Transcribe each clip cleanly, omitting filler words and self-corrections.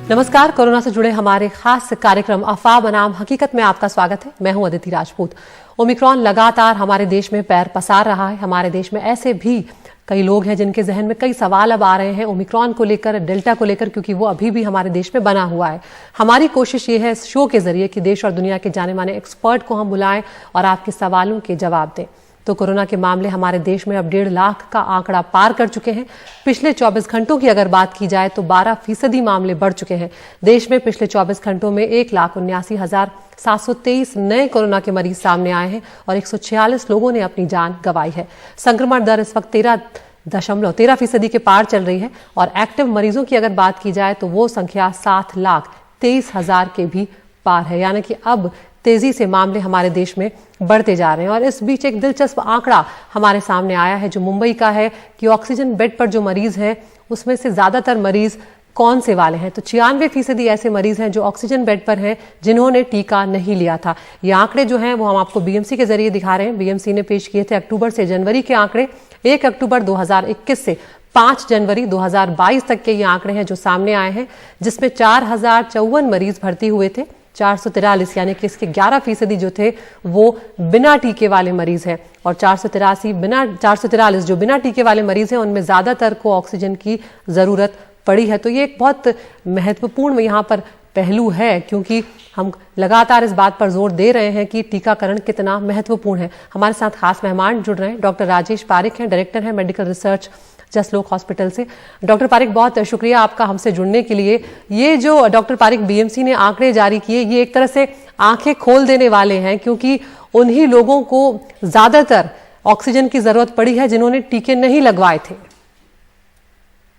नमस्कार। कोरोना से जुड़े हमारे खास कार्यक्रम अफवाह बनाम हकीकत में आपका स्वागत है। मैं हूं अदिति राजपूत। ओमिक्रॉन लगातार हमारे देश में पैर पसार रहा है। हमारे देश में ऐसे भी कई लोग हैं जिनके जहन में कई सवाल अब आ रहे हैं ओमिक्रॉन को लेकर, डेल्टा को लेकर, क्योंकि वो अभी भी हमारे देश में बना हुआ है। हमारी कोशिश ये है इस शो के जरिए कि देश और दुनिया के जाने माने एक्सपर्ट को हम बुलाएं और आपके सवालों के जवाब दें। तो कोरोना के मामले हमारे देश में अब 1.5 लाख का आंकड़ा पार कर चुके हैं। पिछले 24 घंटों की अगर बात की जाए तो 12% मामले बढ़ चुके हैं। देश में पिछले 24 घंटों में 1,79,723 नए कोरोना के मरीज सामने आए हैं और 146 लोगों ने अपनी जान गंवाई है। संक्रमण दर इस वक्त 13.13% के पार चल रही है और एक्टिव मरीजों की अगर बात की जाए तो वो संख्या 7,23,000 के भी पार है। यानी कि अब तेजी से मामले हमारे देश में बढ़ते जा रहे हैं। और इस बीच एक दिलचस्प आंकड़ा हमारे सामने आया है जो मुंबई का है कि ऑक्सीजन बेड पर जो मरीज हैं उसमें से ज्यादातर मरीज कौन से वाले हैं। तो 96% ऐसे मरीज हैं जो ऑक्सीजन बेड पर हैं जिन्होंने टीका नहीं लिया था। ये आंकड़े जो हैं वो हम आपको बीएमसी के जरिए दिखा रहे हैं। बीएमसी ने पेश किए थे अक्टूबर से जनवरी के आंकड़े। 1 अक्टूबर 2021 से 5 जनवरी 2022 तक के ये आंकड़े हैं जो सामने आए हैं, जिसमें 4054 मरीज भर्ती हुए थे। 443 यानी कि इसके 11% जो थे वो बिना टीके वाले मरीज हैं और 443 जो बिना टीके वाले मरीज हैं उनमें ज्यादातर को ऑक्सीजन की जरूरत पड़ी है। तो ये एक बहुत महत्वपूर्ण यहाँ पर पहलू है, क्योंकि हम लगातार इस बात पर जोर दे रहे हैं कि टीकाकरण कितना महत्वपूर्ण है। हमारे साथ खास मेहमान जुड़ रहे हैं। डॉक्टर राजेश पारिक हैं, डायरेक्टर हैं मेडिकल रिसर्च जसलोक हॉस्पिटल से। डॉक्टर पारिक, बहुत शुक्रिया आपका हमसे जुड़ने के लिए। ये जो डॉक्टर पारिक बीएमसी ने आंकड़े जारी किए, ये एक तरह से आंखें खोल देने वाले हैं, क्योंकि उन्हीं लोगों को ज्यादातर ऑक्सीजन की जरूरत पड़ी है जिन्होंने टीके नहीं लगवाए थे।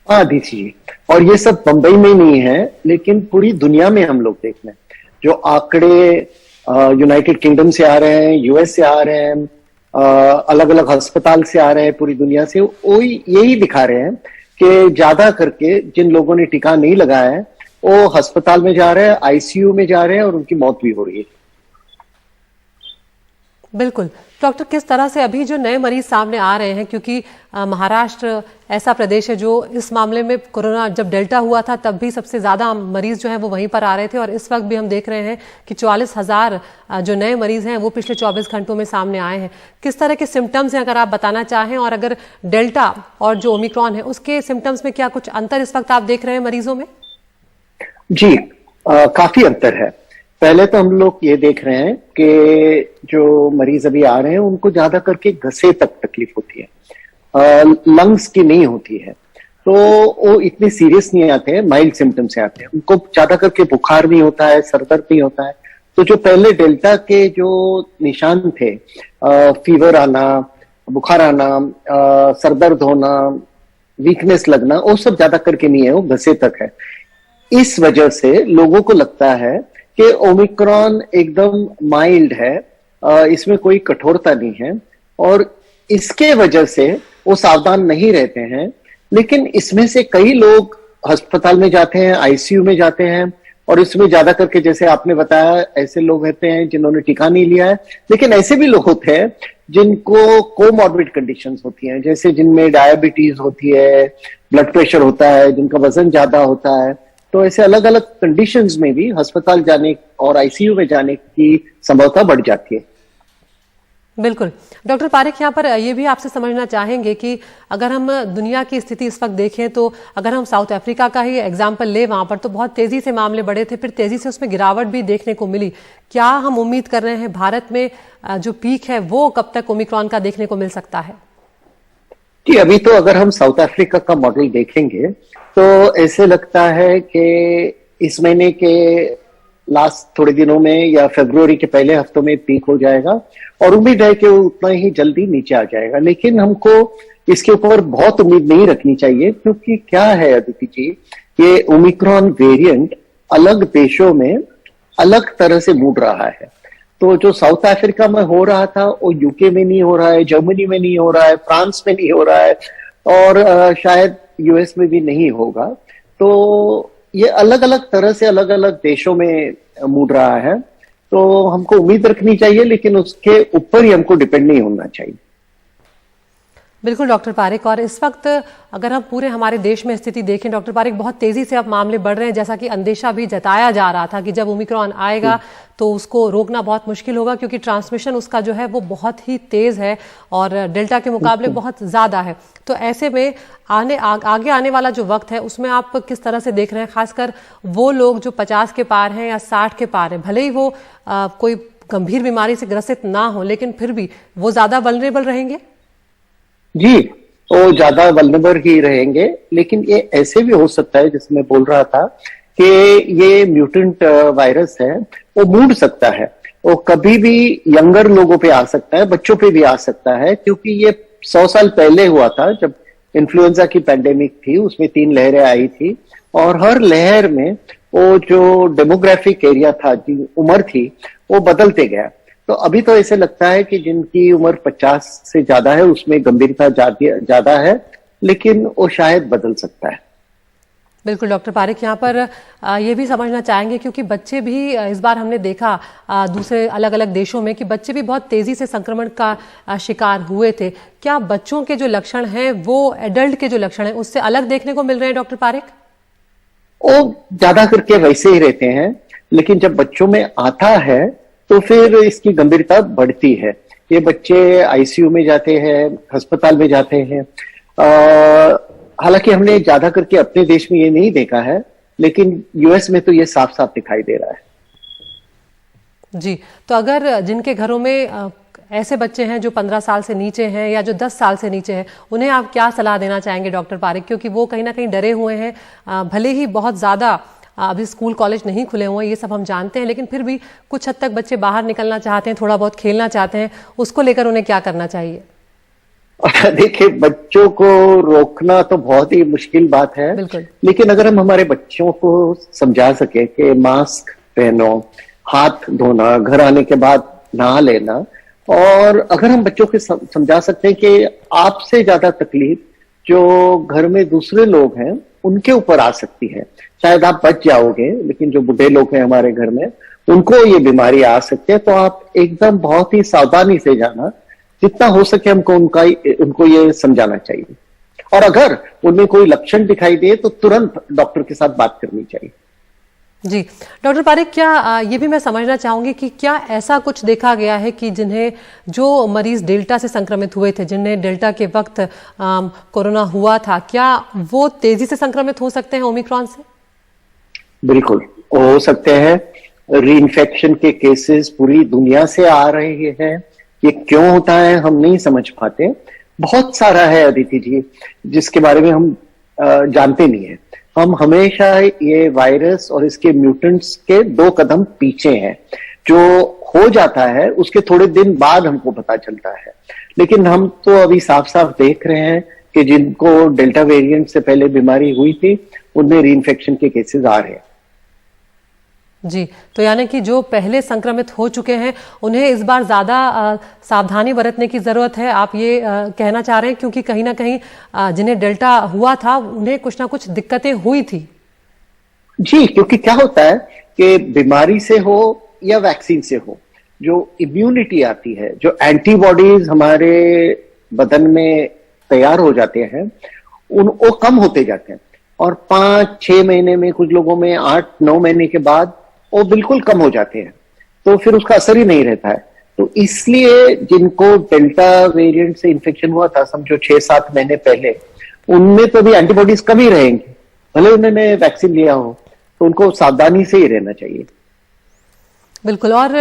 हाँ दीजिए, और ये सब बंबई में नहीं है लेकिन पूरी दुनिया में हम लोग देख रहे हैं। जो आंकड़े यूनाइटेड किंगडम से आ रहे हैं, यूएस से आ रहे हैं, अलग अलग अस्पताल से आ रहे हैं पूरी दुनिया से, वो यही दिखा रहे हैं कि ज्यादा करके जिन लोगों ने टीका नहीं लगाया है वो अस्पताल में जा रहे हैं, आईसीयू में जा रहे हैं और उनकी मौत भी हो रही है। बिल्कुल डॉक्टर, किस तरह से अभी जो नए मरीज सामने आ रहे हैं, क्योंकि महाराष्ट्र ऐसा प्रदेश है जो इस मामले में कोरोना जब डेल्टा हुआ था तब भी सबसे ज्यादा मरीज जो हैं वो वहीं पर आ रहे थे और इस वक्त भी हम देख रहे हैं कि 44,000 जो नए मरीज हैं वो पिछले 24 घंटों में सामने आए हैं। किस तरह के सिम्टम्स हैं अगर आप बताना चाहें, और अगर डेल्टा और जो ओमिक्रॉन है उसके सिम्टम्स में क्या कुछ अंतर इस वक्त आप देख रहे हैं मरीजों में? जी, काफी अंतर है। पहले तो हम लोग ये देख रहे हैं कि जो मरीज अभी आ रहे हैं उनको ज्यादा करके घसे तक तकलीफ होती है, लंग्स की नहीं होती है, तो वो इतने सीरियस नहीं आते हैं, माइल्ड सिम्टम्स से आते हैं। उनको ज्यादा करके बुखार नहीं होता है, सरदर्द नहीं होता है। तो जो पहले डेल्टा के जो निशान थे, फीवर आना, बुखार आना, सरदर्द होना, वीकनेस लगना, वो सब ज्यादा करके नहीं है, वो घसे तक है। इस वजह से लोगों को लगता है कि ओमिक्रॉन एकदम माइल्ड है, इसमें कोई कठोरता नहीं है और इसके वजह से वो सावधान नहीं रहते हैं। लेकिन इसमें से कई लोग अस्पताल में जाते हैं, आईसीयू में जाते हैं और इसमें ज्यादा करके जैसे आपने बताया ऐसे लोग रहते हैं जिन्होंने टीका नहीं लिया है। लेकिन ऐसे भी लोग होते हैं जिनको कोमॉर्बिड कंडीशंस होती हैं, जैसे जिनमें डायबिटीज होती है, ब्लड प्रेशर होता है, जिनका वजन ज्यादा होता है। तो ऐसे अलग अलग कंडीशंस में भी अस्पताल जाने और आईसीयू में जाने की संभावना बढ़ जाती है। बिल्कुल डॉक्टर पारिक, यहाँ पर ये भी आपसे समझना चाहेंगे कि अगर हम दुनिया की स्थिति इस वक्त देखें तो अगर हम साउथ अफ्रीका का ही एग्जाम्पल ले, वहां पर तो बहुत तेजी से मामले बढ़े थे, फिर तेजी से उसमें गिरावट भी देखने को मिली। क्या हम उम्मीद कर रहे हैं भारत में जो पीक है वो कब तक ओमिक्रॉन का देखने को मिल सकता है? कि अभी तो अगर हम साउथ अफ्रीका का मॉडल देखेंगे तो ऐसे लगता है कि इस महीने के लास्ट थोड़े दिनों में या फरवरी के पहले हफ्तों में पीक हो जाएगा और उम्मीद है कि वो उतना ही जल्दी नीचे आ जाएगा। लेकिन हमको इसके ऊपर बहुत उम्मीद नहीं रखनी चाहिए, क्योंकि क्या है अदिति जी, ये ओमिक्रॉन वेरिएंट अलग देशों में अलग तरह से मुड़ रहा है। तो जो साउथ अफ्रीका में हो रहा था वो यूके में नहीं हो रहा है, जर्मनी में नहीं हो रहा है, फ्रांस में नहीं हो रहा है और शायद यूएस में भी नहीं होगा। तो ये अलग अलग तरह से अलग अलग देशों में मुड़ रहा है। तो हमको उम्मीद रखनी चाहिए, लेकिन उसके ऊपर ही हमको डिपेंड नहीं होना चाहिए। बिल्कुल डॉक्टर पारेख। और इस वक्त अगर हम पूरे हमारे देश में स्थिति देखें डॉक्टर पारेख, बहुत तेजी से अब मामले बढ़ रहे हैं, जैसा कि अंदेशा भी जताया जा रहा था कि जब ओमिक्रॉन आएगा तो उसको रोकना बहुत मुश्किल होगा, क्योंकि ट्रांसमिशन उसका जो है वो बहुत ही तेज है और डेल्टा के मुकाबले बहुत ज्यादा है। तो ऐसे में आगे आने वाला जो वक्त है उसमें आप किस तरह से देख रहे हैं, खासकर वो लोग जो 50 के पार हैं या 60 के पार हैं, भले ही वो कोई गंभीर बीमारी से ग्रसित ना हो, लेकिन फिर भी वो ज्यादा वल्नरेबल रहेंगे? जी, वो ज्यादा वल्नरेबल ही रहेंगे, लेकिन ये ऐसे भी हो सकता है, जैसे मैं बोल रहा था कि ये म्यूटेंट वायरस है, वो मूड सकता है, वो कभी भी यंगर लोगों पे आ सकता है, बच्चों पे भी आ सकता है, क्योंकि ये 100 साल पहले हुआ था जब इन्फ्लुएंजा की पैंडेमिक थी, उसमें 3 लहरें आई थी और हर लहर में वो जो डेमोग्राफिक एरिया था, जी उम्र थी, वो बदलते गया। तो अभी तो ऐसे लगता है कि जिनकी उम्र 50 से ज्यादा है उसमें गंभीरता ज्यादा है, लेकिन वो शायद बदल सकता है। बिल्कुल डॉक्टर पारेख, यहाँ पर ये भी समझना चाहेंगे, क्योंकि बच्चे भी इस बार हमने देखा दूसरे अलग अलग देशों में कि बच्चे भी बहुत तेजी से संक्रमण का शिकार हुए थे। क्या बच्चों के जो लक्षण हैं वो एडल्ट के जो लक्षण हैं उससे अलग देखने को मिल रहे हैं डॉक्टर पारेख? वो ज्यादा करके वैसे ही रहते हैं, लेकिन जब बच्चों में आता है तो फिर इसकी गंभीरता बढ़ती है। ये बच्चे आईसीयू में जाते हैं, अस्पताल में जाते हैं। हालांकि हमने ज्यादा करके अपने देश में ये नहीं देखा है, लेकिन यूएस में तो ये साफ साफ दिखाई दे रहा है। जी, तो अगर जिनके घरों में ऐसे बच्चे हैं जो 15 साल से नीचे हैं या जो 10 साल से नीचे हैं, उन्हें आप क्या सलाह देना चाहेंगे डॉक्टर पारेख? क्योंकि वो कहीं ना कहीं डरे हुए हैं, भले ही बहुत ज्यादा अभी स्कूल कॉलेज नहीं खुले हुए हैं, ये सब हम जानते हैं, लेकिन फिर भी कुछ हद तक बच्चे बाहर निकलना चाहते हैं, थोड़ा बहुत खेलना चाहते हैं, उसको लेकर उन्हें क्या करना चाहिए? देखिए, बच्चों को रोकना तो बहुत ही मुश्किल बात है, लेकिन अगर हम हमारे बच्चों को समझा सके कि मास्क पहनो, हाथ धोना, घर आने के बाद नहा लेना, और अगर हम बच्चों को समझा सकते हैं कि आपसे ज्यादा तकलीफ जो घर में दूसरे लोग हैं उनके ऊपर आ सकती है, शायद आप बच जाओगे, लेकिन जो बूढ़े लोग हैं हमारे घर में उनको ये बीमारी आ सकती है, तो आप एकदम बहुत ही सावधानी से जाना, जितना हो सके हमको उनको ये समझाना चाहिए। और अगर उनमें कोई लक्षण दिखाई दे तो तुरंत डॉक्टर के साथ बात करनी चाहिए। जी डॉक्टर पारेख, क्या ये भी मैं समझना चाहूंगी कि क्या ऐसा कुछ देखा गया है कि जिन्हें जो मरीज डेल्टा से संक्रमित हुए थे, जिन्हें डेल्टा के वक्त कोरोना हुआ था, क्या वो तेजी से संक्रमित हो सकते हैं ओमिक्रॉन से? बिल्कुल हो सकते हैं। रीइंफेक्शन के केसेस पूरी दुनिया से आ रहे हैं। ये क्यों होता है हम नहीं समझ पाते। बहुत सारा है अदिति जी जिसके बारे में हम जानते नहीं है। हम हमेशा ये वायरस और इसके म्यूटेंट्स के 2 कदम पीछे हैं। जो हो जाता है उसके थोड़े दिन बाद हमको पता चलता है, लेकिन हम तो अभी साफ साफ देख रहे हैं कि जिनको डेल्टा वेरिएंट से पहले बीमारी हुई थी उनमें रीइंफेक्शन के केसेस आ रहे हैं। जी, तो यानी कि जो पहले संक्रमित हो चुके हैं उन्हें इस बार ज्यादा सावधानी बरतने की जरूरत है, आप ये कहना चाह रहे हैं, क्योंकि कहीं ना कहीं जिन्हें डेल्टा हुआ था उन्हें कुछ ना कुछ दिक्कतें हुई थी। जी, क्योंकि क्या होता है कि बीमारी से हो या वैक्सीन से हो, जो इम्यूनिटी आती है, जो एंटीबॉडीज हमारे बदन में तैयार हो जाते हैं, वो कम होते जाते हैं और 5-6 महीने में, कुछ लोगों में 8-9 महीने के बाद वो बिल्कुल कम हो जाते हैं, तो फिर उसका असर ही नहीं रहता है। तो इसलिए जिनको डेल्टा वेरिएंट से इन्फेक्शन हुआ था समझो 6-7 महीने पहले, उनमें तो भी एंटीबॉडीज कम ही रहेंगे, भले उन्होंने वैक्सीन लिया हो, तो उनको सावधानी से ही रहना चाहिए। बिल्कुल। और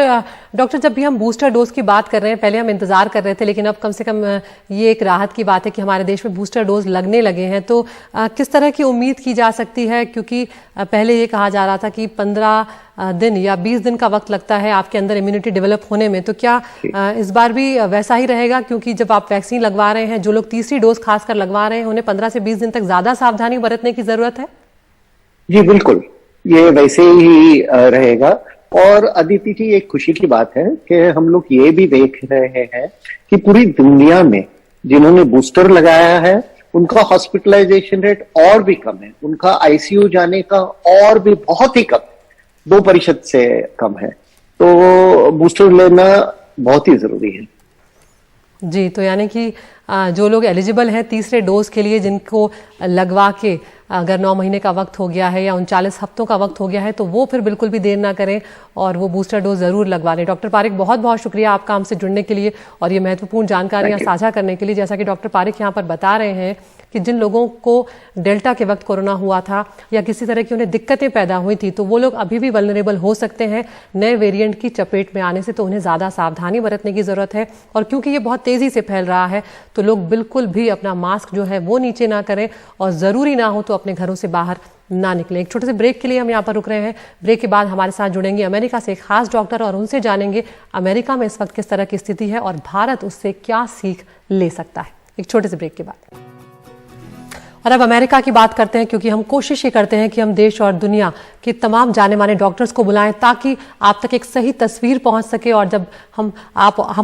डॉक्टर, जब भी हम बूस्टर डोज की बात कर रहे हैं, पहले हम इंतजार कर रहे थे, लेकिन अब कम से कम ये एक राहत की बात है कि हमारे देश में बूस्टर डोज लगने लगे हैं, तो किस तरह की उम्मीद की जा सकती है? क्योंकि पहले ये कहा जा रहा था कि 15 दिन या 20 दिन का वक्त लगता है आपके अंदर इम्यूनिटी डेवलप होने में, तो क्या इस बार भी वैसा ही रहेगा? क्योंकि जब आप वैक्सीन लगवा रहे हैं, जो लोग तीसरी डोज खासकर लगवा रहे हैं, उन्हें 15 से 20 दिन तक ज्यादा सावधानी बरतने की जरूरत है। जी बिल्कुल, ये वैसे ही रहेगा। और अदिति जी, एक खुशी की बात है कि हम लोग ये भी देख रहे हैं कि पूरी दुनिया में जिन्होंने बूस्टर लगाया है उनका हॉस्पिटलाइजेशन रेट और भी कम है, उनका आईसीयू जाने का और भी बहुत ही कम, 2% से कम है। तो बूस्टर लेना बहुत ही जरूरी है। जी, तो यानी कि जो लोग एलिजिबल हैं तीसरे डोज के लिए, जिनको लगवा के अगर 9 महीने का वक्त हो गया है या 39 हफ्तों का वक्त हो गया है, तो वो फिर बिल्कुल भी देर ना करें और वो बूस्टर डोज जरूर लगवा लें। डॉक्टर पारिक, बहुत बहुत शुक्रिया आपका हमसे जुड़ने के लिए और ये महत्वपूर्ण जानकारियां साझा करने के लिए। जैसा कि डॉक्टर पारिक यहाँ पर बता रहे हैं कि जिन लोगों को डेल्टा के वक्त कोरोना हुआ था या किसी तरह की उन्हें दिक्कतें पैदा हुई थी, तो वो लोग अभी भी वल्नरेबल हो सकते हैं नए वेरिएंट की चपेट में आने से, तो उन्हें ज़्यादा सावधानी बरतने की ज़रूरत है। और क्योंकि ये बहुत तेज़ी से फैल रहा है, तो लोग बिल्कुल भी अपना मास्क जो है वो नीचे ना करें और ज़रूरी ना हो तो अपने घरों से बाहर ना निकलें। एक छोटे से ब्रेक के लिए हम यहाँ पर रुक रहे हैं। ब्रेक के बाद हमारे साथ जुड़ेंगे अमेरिका से एक खास डॉक्टर और उनसे जानेंगे अमेरिका में इस वक्त किस तरह की स्थिति है और भारत उससे क्या सीख ले सकता है। एक छोटे से ब्रेक के बाद और अब अमेरिका की बात करते हैं, क्योंकि हम कोशिश ये करते हैं कि हम देश और दुनिया के तमाम जाने माने डॉक्टर्स को बुलाएं ताकि आप तक एक सही तस्वीर पहुंच सके। और जब हम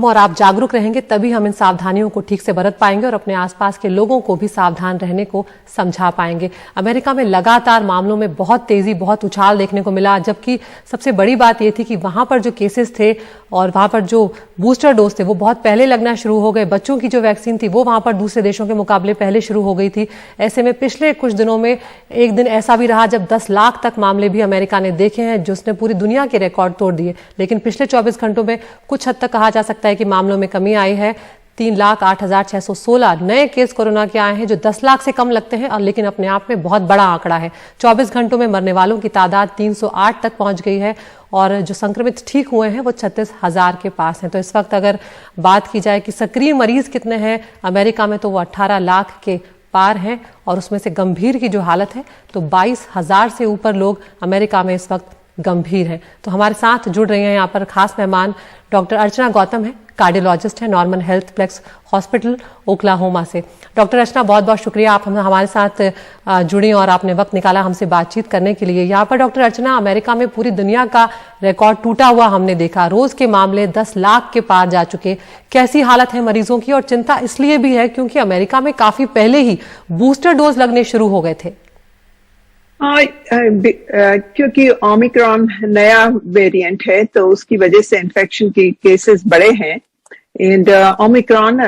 और आप जागरूक रहेंगे तभी हम इन सावधानियों को ठीक से बरत पाएंगे और अपने आसपास के लोगों को भी सावधान रहने को समझा पाएंगे। अमेरिका में लगातार मामलों में बहुत तेजी, बहुत उछाल देखने को मिला, जबकि सबसे बड़ी बात यह थी कि वहां पर जो केसेस थे और वहां पर जो बूस्टर डोज थे वो बहुत पहले लगना शुरू हो गए। बच्चों की जो वैक्सीन थी वो वहां पर दूसरे देशों के मुकाबले पहले शुरू हो गई थी। ऐसे में पिछले कुछ दिनों में एक दिन ऐसा भी रहा जब 10 लाख तक मामले भी अमेरिका ने देखे हैं, जिसने पूरी दुनिया के रिकॉर्ड तोड़ दिए। लेकिन पिछले 24 घंटों में कुछ हद तक कहा जा सकता है कि मामलों में कमी आई है। 3,08,616 नए केस कोरोना के आए हैं, जो 10 लाख से कम लगते हैं और लेकिन अपने आप में बहुत बड़ा आंकड़ा है। 24 घंटों में मरने वालों की तादाद 308 तक पहुंच गई है और जो संक्रमित ठीक हुए हैं वो 36,000 के पास हैं। तो इस वक्त अगर बात की जाए कि सक्रिय मरीज कितने हैं अमेरिका में, तो वो 18 लाख के पार हैं और उसमें से गंभीर की जो हालत है तो 22,000 से ऊपर लोग अमेरिका में इस वक्त गंभीर हैं। तो हमारे साथ जुड़ रही हैं यहाँ पर खास मेहमान डॉक्टर अर्चना गौतम है, कार्डियोलॉजिस्ट है, Norman healthplex hospital Oklahoma से। डॉक्टर अर्चना, बहुत बहुत शुक्रिया आप हमारे साथ जुड़ी और आपने वक्त निकाला हमसे बातचीत करने के लिए। यहाँ पर डॉक्टर अर्चना, अमेरिका में पूरी दुनिया का रिकॉर्ड टूटा हुआ हमने देखा, रोज के मामले 10 लाख के पार जा चुके। कैसी हालत है मरीजों की? और चिंता इसलिए भी है क्योंकि अमेरिका में काफी पहले ही बूस्टर डोज लगने शुरू हो गए थे। क्योंकि ओमिक्रॉन नया वेरिएंट है तो उसकी वजह से इन्फेक्शन के केसेस बड़े हैं। And omicron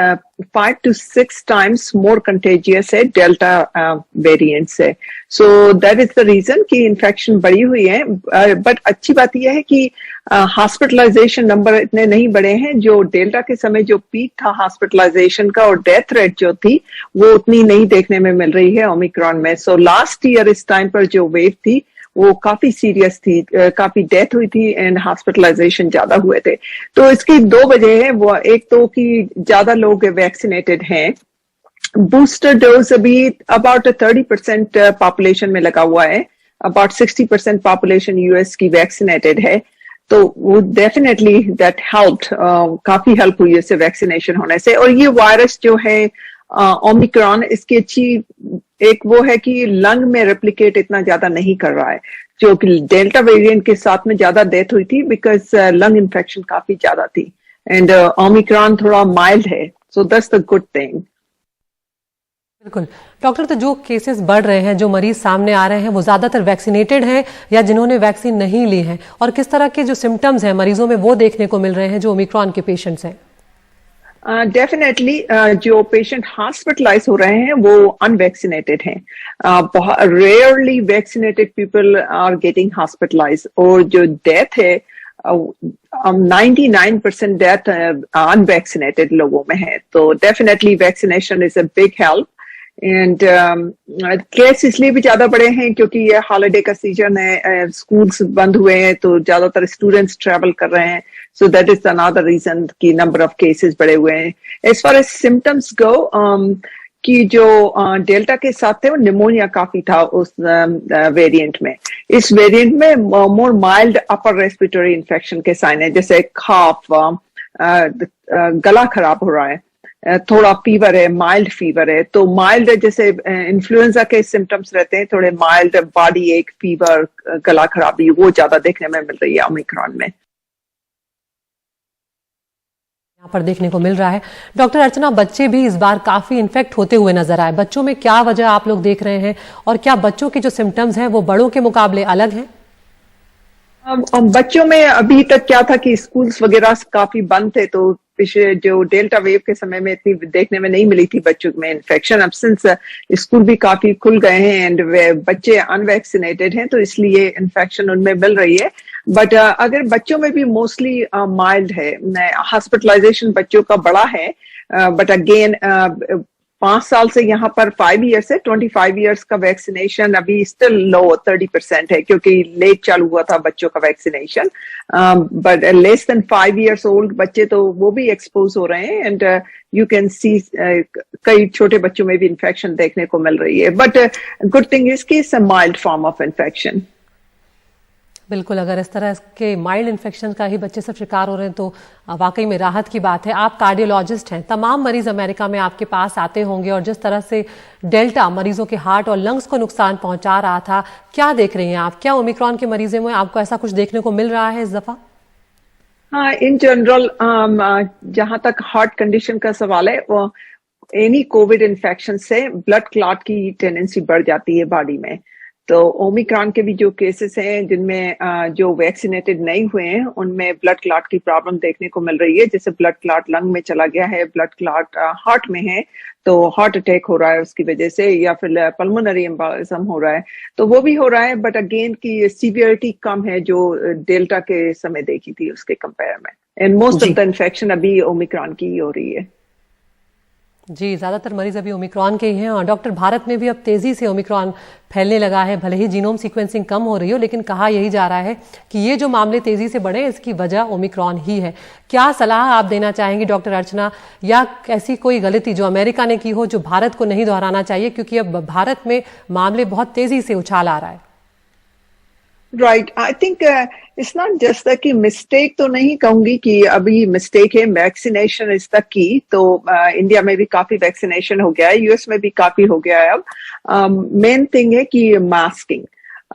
5 to 6 times more contagious है डेल्टा वेरिएंट से। So that is the reason कि इन्फेक्शन बढ़ी हुई है। बट अच्छी बात यह है कि हॉस्पिटलाइजेशन नंबर इतने नहीं बढ़े हैं। जो डेल्टा के समय जो पीक था हॉस्पिटलाइजेशन का और डेथ रेट जो थी वो उतनी नहीं देखने में मिल रही है ओमिक्रॉन में। सो लास्ट ईयर इस टाइम पर जो वेव थी वो काफी सीरियस थी, काफी डेथ हुई थी एंड हॉस्पिटलाइजेशन ज्यादा हुए थे। तो इसकी 2 वजह है। वो एक तो कि ज्यादा लोग वैक्सीनेटेड हैं, बूस्टर डोज अभी अबाउट 30% पॉपुलेशन में लगा हुआ है, अबाउट 60% पॉपुलेशन यूएस की वैक्सीनेटेड है। तो वो डेफिनेटली दैट हेल्प्ड, काफी हेल्प हुई इससे वैक्सीनेशन होने से। और ये वायरस जो है ओमिक्रॉन, इसकी अच्छी एक वो है कि लंग में रेप्लिकेट इतना ज्यादा नहीं कर रहा है, जो कि डेल्टा वेरिएंट के साथ में ज्यादा डेथ हुई थी बिकॉज लंग इन्फेक्शन काफी ज्यादा थी। एंड ओमिक्रॉन थोड़ा माइल्ड है, so that's the good thing. बिल्कुल डॉक्टर, तो जो केसेस बढ़ रहे हैं, जो मरीज सामने आ रहे हैं, वो ज्यादातर वैक्सीनेटेड हैं या जिन्होंने वैक्सीन नहीं ली है? और किस तरह के जो सिम्टम्स हैं मरीजों में वो देखने को मिल रहे हैं जो ओमिक्रॉन के पेशेंट्स हैं? डेफिनेटली जो पेशेंट हॉस्पिटलाइज हो रहे हैं वो अनवैक्सीनेटेड हैं। Rarely vaccinated people are getting hospitalize. और जो डेथ है 99% डेथ अनवैक्सीनेटेड लोगों में है। तो definitely vaccination is a big help. And case इसलिए भी ज्यादा बड़े हैं क्योंकि ये हॉलिडे का सीजन है, स्कूल्स बंद हुए हैं तो ज्यादातर स्टूडेंट्स ट्रेवल कर रहे हैं। So that is another reason कि नंबर ऑफ केसेस बढ़े हुए हैं। As far as symptoms go, कि जो डेल्टा के साथ थे वो निमोनिया काफी था उस वेरिएंट में। इस वेरिएंट में मोर माइल्ड अपर रेस्पिरेटरी इन्फेक्शन के साइन है, जैसे खाफ, गला खराब हो रहा है, थोड़ा फीवर है, माइल्ड फीवर है। तो माइल्ड जैसे इन्फ्लुएंजा के सिम्टम्स रहते हैं, थोड़े माइल्ड बॉडी एक, फीवर, गला खराबी, वो ज्यादा देखने में मिल रही है ओमिक्रॉन में। पर देखने को मिल रहा है। डॉक्टर अर्चना, बच्चे भी इस बार काफी इन्फेक्ट होते हुए नजर आए। बच्चों में क्या वजह आप लोग देख रहे हैं और क्या बच्चों के जो सिम्टम्स हैं वो बड़ों के मुकाबले अलग हैं? बच्चों में अभी तक क्या था कि स्कूल्स वगैरह काफी बंद थे तो पिछले जो डेल्टा वेव के समय में इतनी देखने में नहीं मिली थी बच्चों में इन्फेक्शन। अब सिंस स्कूल भी काफी खुल गए हैं एंड बच्चे अनवैक्सीनेटेड हैं तो इसलिए इन्फेक्शन उनमें मिल रही है। बट अगर बच्चों में भी मोस्टली माइल्ड है, हॉस्पिटलाइजेशन बच्चों का बड़ा है, बट अगेन 5 साल से यहाँ पर 5 ईयर्स है, 25 ईयर्स का वैक्सीनेशन अभी स्टिल लो 30% है क्योंकि लेट चालू हुआ था बच्चों का vaccination. But less than 5 years old बच्चे तो वो भी एक्सपोज हो रहे हैं एंड यू कैन सी कई छोटे बच्चों में भी इन्फेक्शन देखने को मिल रही है। बट गुड थिंग इज कि it's a mild form of infection. बिल्कुल, अगर इस तरह के माइल्ड इन्फेक्शन का ही बच्चे सब शिकार हो रहे हैं तो वाकई में राहत की बात है। आप कार्डियोलॉजिस्ट हैं, तमाम मरीज अमेरिका में आपके पास आते होंगे और जिस तरह से डेल्टा मरीजों के हार्ट और लंग्स को नुकसान पहुंचा रहा था, क्या देख रही हैं आप? क्या ओमिक्रॉन के मरीजों में आपको ऐसा कुछ देखने को मिल रहा है इस दफा? हाँ, इन जनरल जहां तक हार्ट कंडीशन का सवाल है, वो एनी कोविड इन्फेक्शन से ब्लड क्लॉट की टेंडेंसी बढ़ जाती है बॉडी में। तो ओमिक्रॉन के भी जो केसेस हैं जिनमें जो वैक्सीनेटेड नहीं हुए हैं उनमें ब्लड क्लॉट की प्रॉब्लम देखने को मिल रही है। जैसे ब्लड क्लॉट लंग में चला गया है, ब्लड क्लॉट हार्ट में है तो हार्ट अटैक हो रहा है उसकी वजह से, या फिर पल्मोनरी एम्बोलिज्म हो रहा है तो वो भी हो रहा है। बट अगेन की सीवियरिटी कम है जो डेल्टा के समय देखी थी उसके कंपेयर में, and most of the infection अभी ओमिक्रॉन की ही हो रही है। जी, ज्यादातर मरीज अभी ओमिक्रॉन के ही हैं और डॉक्टर, भारत में भी अब तेजी से ओमिक्रॉन फैलने लगा है। भले ही जीनोम सीक्वेंसिंग कम हो रही हो, लेकिन कहा यही जा रहा है कि ये जो मामले तेजी से बढ़े इसकी वजह ओमिक्रॉन ही है। क्या सलाह आप देना चाहेंगी डॉक्टर अर्चना, या ऐसी कोई गलती जो अमेरिका ने की हो जो भारत को नहीं दोहराना चाहिए, क्योंकि अब भारत में मामले बहुत तेजी से उछाल आ रहा है? Right, I think it's not just कि मिस्टेक तो नहीं कहूंगी कि अभी मिस्टेक है, वैक्सीनेशन इज द की। तो इंडिया में भी काफी वैक्सीनेशन हो गया है, यूएस में भी काफी हो गया है। अब मेन थिंग है कि मास्किंग।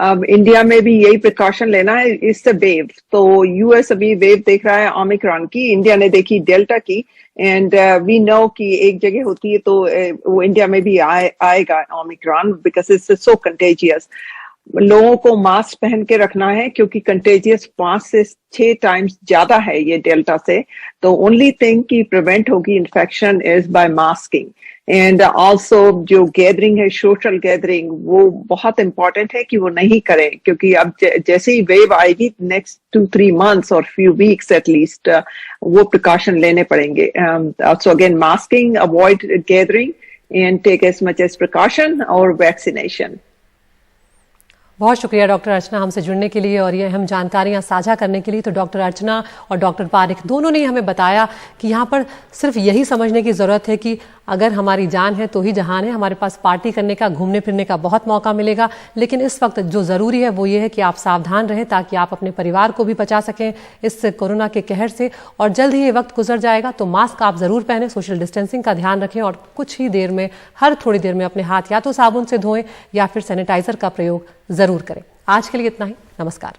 अब इंडिया में भी यही प्रिकॉशन लेना है। इट्स अ वेव, तो यूएस अभी वेव देख रहा है ओमिक्रॉन की, इंडिया ने देखी डेल्टा की, एंड वी नो कि एक जगह होती है तो वो इंडिया में भी आएगा Omicron, because it's so contagious. लोगों को मास्क पहन के रखना है क्योंकि कंटेजियस 5 से 6 टाइम्स ज्यादा है ये डेल्टा से। तो ओनली थिंग की प्रिवेंट होगी infection is by masking. And also जो गैदरिंग है, सोशल गैदरिंग, वो बहुत इंपॉर्टेंट है कि वो नहीं करें, क्योंकि अब जैसे ही वेव आएगी नेक्स्ट 2-3 मंथ्स और फ्यू वीक्स एटलीस्ट वो प्रिकॉशन लेने पड़ेंगे। So again masking, avoid gathering and take as much as precaution और वैक्सीनेशन। बहुत शुक्रिया डॉक्टर अर्चना हमसे जुड़ने के लिए और ये अहम जानकारियां साझा करने के लिए। तो डॉक्टर अर्चना और डॉक्टर पारिक दोनों ने हमें बताया कि यहाँ पर सिर्फ यही समझने की ज़रूरत है कि अगर हमारी जान है तो ही जहान है। हमारे पास पार्टी करने का, घूमने फिरने का बहुत मौका मिलेगा, लेकिन इस वक्त जो ज़रूरी है वो ये है कि आप सावधान रहें ताकि आप अपने परिवार को भी बचा सकें इस कोरोना के कहर से। और जल्द ही ये वक्त गुजर जाएगा, तो मास्क आप ज़रूर पहनें, सोशल डिस्टेंसिंग का ध्यान रखें और कुछ ही देर में, हर थोड़ी देर में अपने हाथ या तो साबुन से धोएं या फिर सैनिटाइजर का प्रयोग जरूर करें। आज के लिए इतना ही, नमस्कार।